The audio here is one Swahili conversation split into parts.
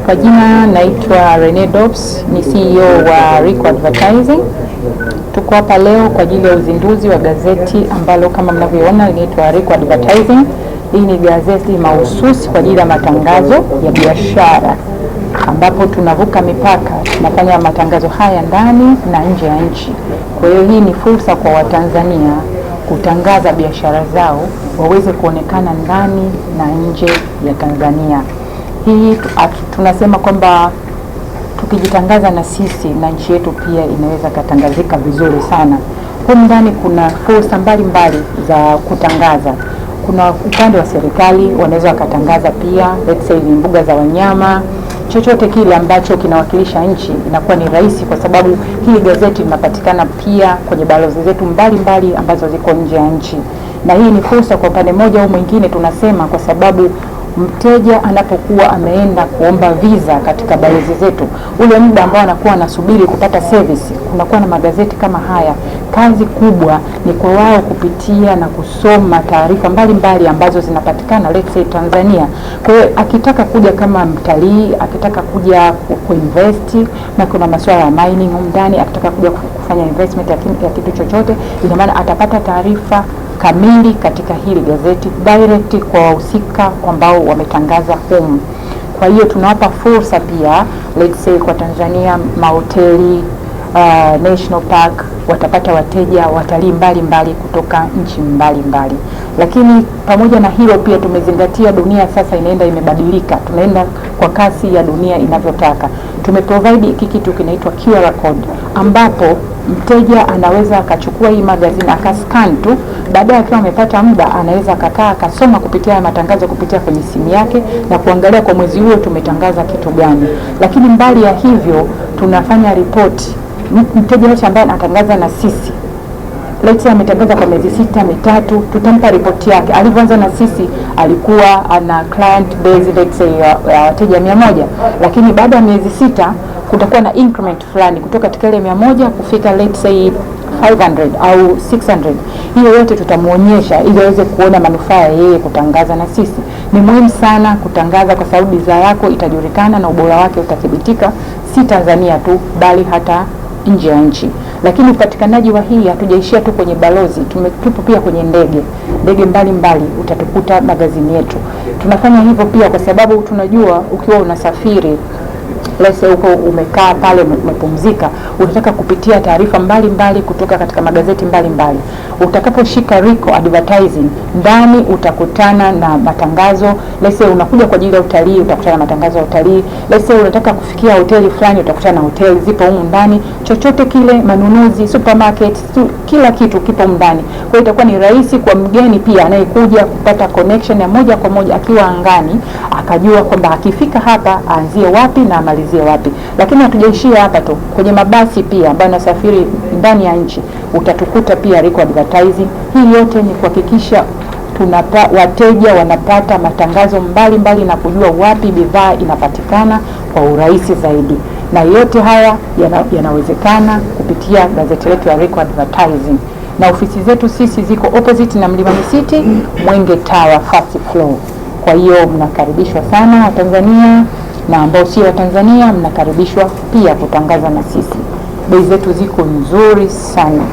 Kwa jina naitwa Rene Dobbs, ni CEO wa Rico Advertising. Tuko hapa leo kwa ajili ya uzinduzi wa gazeti ambalo kama mnavyoona linaitwa Rico Advertising. Hii ni gazeti mahususi kwa ajili ya matangazo ya biashara, ambapo tunavuka mipaka, tunafanya matangazo haya ndani na nje ya nchi. Kwa hiyo hii ni fursa kwa Watanzania kutangaza biashara zao, waweze kuonekana ndani na nje ya Tanzania. Hii tunasema kwamba tukijitangaza na sisi na nchi yetu pia inaweza katangazika vizuri sana. Humu ndani kuna fursa mbalimbali za kutangaza. Kuna upande wa serikali wanaweza wakatangaza pia, let's say mbuga za wanyama, chochote kile ambacho kinawakilisha nchi inakuwa ni rahisi, kwa sababu hili gazeti linapatikana pia kwenye balozi zetu mbalimbali ambazo ziko nje ya nchi. Na hii ni fursa kwa upande mmoja au mwingine, tunasema kwa sababu mteja anapokuwa ameenda kuomba visa katika balozi zetu, ule muda ambao anakuwa anasubiri kupata service, kunakuwa na magazeti kama haya. Kazi kubwa ni kwa wao kupitia na kusoma taarifa mbalimbali ambazo zinapatikana let's say Tanzania. Kwa hiyo akitaka kuja kama mtalii, akitaka kuja kuinvest, na kuna masuala ya mining ndani, akitaka kuja kufanya investment ya kitu chochote, ina maana atapata taarifa kamili katika hili gazeti direct kwa wahusika ambao wametangaza humu. Kwa hiyo tunawapa fursa pia let's say kwa Tanzania, mahoteli, national park watapata wateja, watalii mbalimbali kutoka nchi mbalimbali. Lakini pamoja na hilo pia tumezingatia dunia sasa inaenda imebadilika, tunaenda kwa kasi ya dunia inavyotaka. Tumeprovide hiki kitu kinaitwa QR code, ambapo mteja anaweza akachukua hii magazine akascan tu, baadaye akiwa amepata muda anaweza akakaa akasoma kupitia matangazo kupitia kwenye simu yake na kuangalia kwa mwezi huo tumetangaza kitu gani. Lakini mbali ya hivyo tunafanya report. Mteja yote ambaye anatangaza na sisi, let's say ametangaza kwa miezi 6 mitatu, tutampa ripoti yake. Alivyoanza na sisi alikuwa ana client base let's say wateja 100, lakini baada ya miezi 6 kutakuwa na increment fulani kutoka katika ile 100 kufika let's say 500 au 600. Hiyo yote tutamuonyesha ili aweze kuona manufaa ya yeye kutangaza na sisi. Ni muhimu sana kutangaza, kwa sababu bidhaa yako itajulikana na ubora wake utathibitika, si Tanzania tu bali hata nje ya nchi. Lakini upatikanaji wa hii hatujaishia tu kwenye balozi, tupo pia kwenye ndege mbalimbali utatukuta magazini yetu. Tunafanya hivyo pia kwa sababu tunajua ukiwa unasafiri, let's say uko umekaa pale umepumzika, unataka kupitia taarifa mbalimbali kutoka katika magazeti mbalimbali. Utakaposhika Rico Advertising, ndani utakutana na matangazo. Let's say unakuja kwa ajili ya utalii, utakutana na matangazo ya utalii. Let's say unataka kufikia hoteli fulani, utakutana na hoteli zipo humu ndani. Chochote kile, manunuzi, supermarket, kila kitu kipo humu ndani. Kwa hiyo itakuwa ni rahisi kwa mgeni pia anayekuja kupata connection ya moja kwa moja akiwa angani, akajua kwamba akifika hapa aanzie wapi na amalizie wapi. Lakini hatujaishia hapa tu, kwenye mabasi pia ambayo nasafiri ndani ya nchi utatukuta pia Rico Advertising. Hii yote ni kuhakikisha wateja wanapata matangazo mbalimbali na kujua wapi bidhaa inapatikana kwa urahisi zaidi. Na yote haya yanawezekana kupitia gazeti letu ya Rico Advertising. Na ofisi zetu sisi ziko opposite na Mlimani City, Mwenge Tower, first floor. Kwa hiyo mnakaribishwa sana Watanzania, na ambao sio Watanzania mnakaribishwa pia kutangaza na sisi. Bei zetu ziko nzuri sana,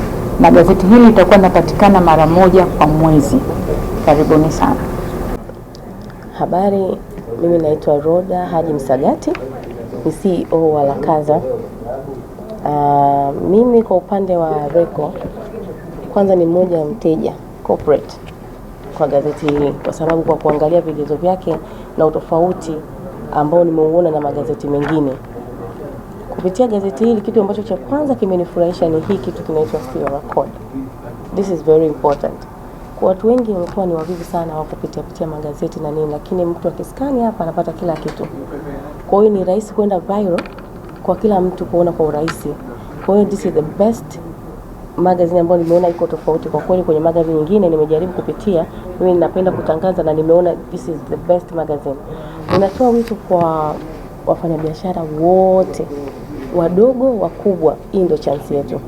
na gazeti hili litakuwa linapatikana mara moja kwa mwezi. Karibuni sana. Habari, mimi naitwa Roda Haji Msagati, ni CEO wa Lakaza. Mimi kwa upande wa Rico, kwanza ni mmoja mteja corporate kwa gazeti hili, kwa sababu kwa kuangalia vigezo vyake na utofauti ambao nimeuona na magazeti mengine. Kupitia gazeti hili, kitu ambacho cha kwanza kimenifurahisha ni hii kitu kinaitwa QR code. This is very important. Kwa watu wengi wamekuwa ni wavivu sana wa kupitia magazeti na nini, lakini mtu akiskani hapa anapata kila kitu. Kwa hiyo ni rahisi kwenda viral kwa kila mtu kuona kwa urahisi. Kwa hiyo this is the best magazine ambayo nimeona iko tofauti kwa kweli. Kwenye magazine nyingine nimejaribu kupitia, mimi ninapenda kutangaza na nimeona this is the best magazine. Ninatoa wito kwa wafanyabiashara wote, wadogo wakubwa, hii ndio chance yetu.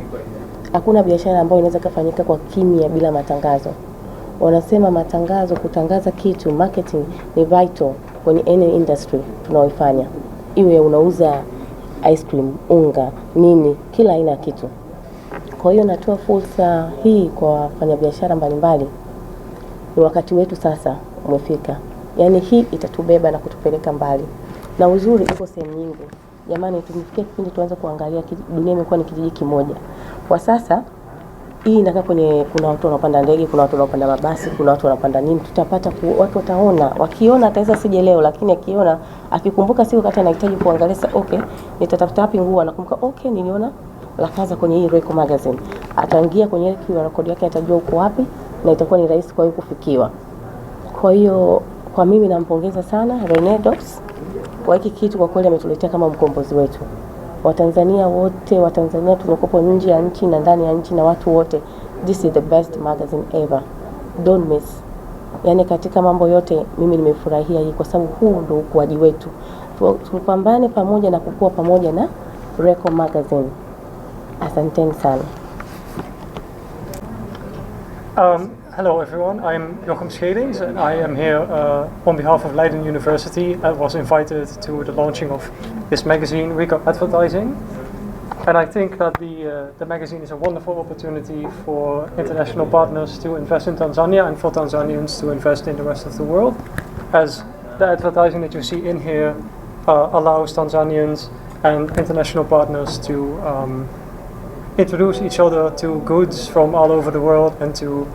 Hakuna biashara ambayo inaweza kufanyika kwa kimya bila matangazo. Wanasema matangazo, kutangaza kitu, marketing ni vital. kwenye any industry tunaoifanya, iwe unauza ice cream, unga, nini, kila aina ya kitu. Kwa hiyo natoa fursa hii kwa wafanyabiashara mbalimbali. Ni wakati wetu sasa umefika. Yaani hii itatubeba na kutupeleka mbali. Na uzuri iko sehemu nyingi. Jamani, tumefikia kipindi tuanze kuangalia dunia imekuwa ni kijiji kimoja. Kwa sasa hii inakaa kwenye, kuna watu wanapanda ndege, kuna watu wanapanda mabasi, kuna watu wanapanda nini, tutapata watu wataona, wakiona ataweza sije leo, lakini akiona, akikumbuka siku kati anahitaji kuangalia sasa, okay, nitatafuta wapi nguo, anakumbuka okay, niliona la kaza kwenye hii Reco magazine. Ataingia kwenye QR code yake, atajua uko wapi na itakuwa ni rahisi kwa yeye kufikiwa. Kwa hiyo kwa mimi nampongeza sana Rene Dobbs kwa hiki kitu, kwa kweli ametuletea kama mkombozi wetu. Watanzania wote, Watanzania tunakopo nje ya nchi na ndani ya nchi na watu wote, this is the best magazine ever. Don't miss. Yaani katika mambo yote mimi nimefurahia hii kwa sababu huu ndio ukuaji wetu. Tupambane pamoja na kukua pamoja na Reco magazine. Asanteni sana. Hello everyone, I'm Jochem Schedings and I am here on behalf of Leiden University. I was invited to the launching of this magazine, Reco Advertising. And I think that the magazine is a wonderful opportunity for international partners to invest in Tanzania and for Tanzanians to invest in the rest of the world. As the advertising that you see in here allows Tanzanians and international partners to introduce each other to goods from all over the world and to